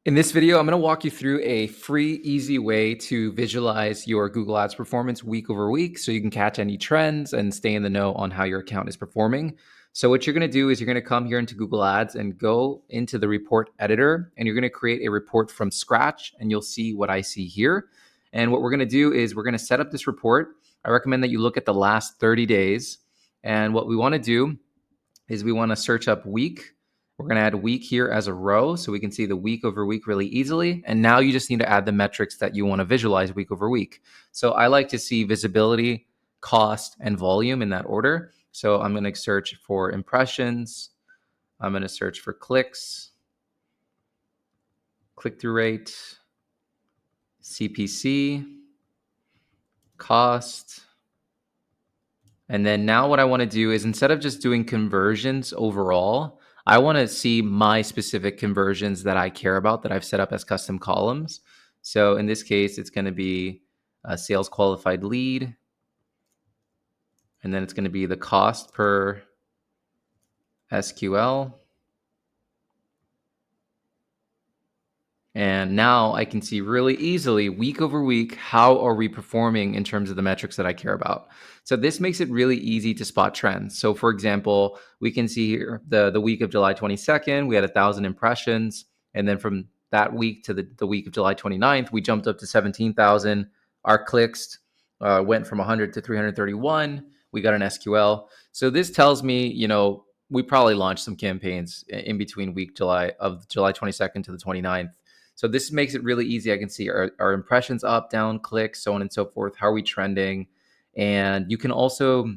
In this video, I'm going to walk you through a free, easy way to visualize your Google Ads performance week over week so you can catch any trends and stay in the know on how your account is performing. So what you're going to do is you're going to come here into Google Ads and go into the report editor, and you're going to create a report from scratch, and you'll see what I see here. And what we're going to do is we're going to set up this report. I recommend that you look at the last 30 days. And what we want to do is we want to search up week. We're going to add week here as a row so we can see the week over week really easily. And now you just need to add the metrics that you want to visualize week over week. So I like to see visibility, cost, and volume in that order. So I'm going to search for impressions. I'm going to search for clicks, click-through rate, CPC, cost. And then now what I want to do is, instead of just doing conversions overall, I want to see my specific conversions that I care about that I've set up as custom columns. So in this case, it's going to be a sales qualified lead. And then it's going to be the cost per SQL. And now I can see really easily week over week, how are we performing in terms of the metrics that I care about. So this makes it really easy to spot trends. So for example, we can see here the week of July 22nd, we had 1,000 impressions. And then from that week to the week of July 29th, we jumped up to 17,000. Our clicks went from 100 to 331. We got an SQL. So this tells me, we probably launched some campaigns in between July 22nd to the 29th. So this makes it really easy. I can see our impressions up, down, clicks, so on and so forth. How are we trending? And you can also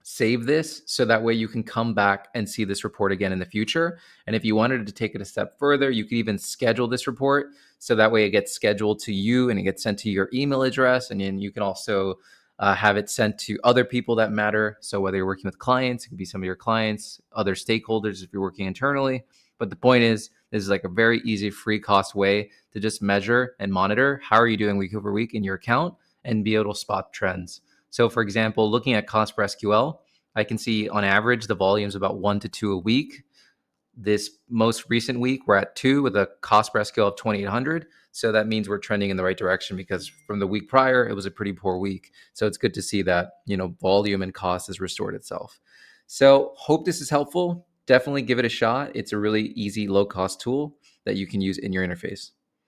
save this so that way you can come back and see this report again in the future. And if you wanted to take it a step further, you could even schedule this report so that way it gets scheduled to you and it gets sent to your email address. And then you can also have it sent to other people that matter. So whether you're working with clients, it could be some of your clients, other stakeholders if you're working internally. But the point is, this is like a very easy, free cost way to just measure and monitor how are you doing week over week in your account and be able to spot trends. So for example, looking at cost per SQL, I can see on average the volume is about 1 to 2 a week. This most recent week, we're at 2 with a cost per SQL of 2,800. So that means we're trending in the right direction, because from the week prior, it was a pretty poor week. So it's good to see that, volume and cost has restored itself. So hope this is helpful. Definitely give it a shot. It's a really easy, low cost tool that you can use in your interface.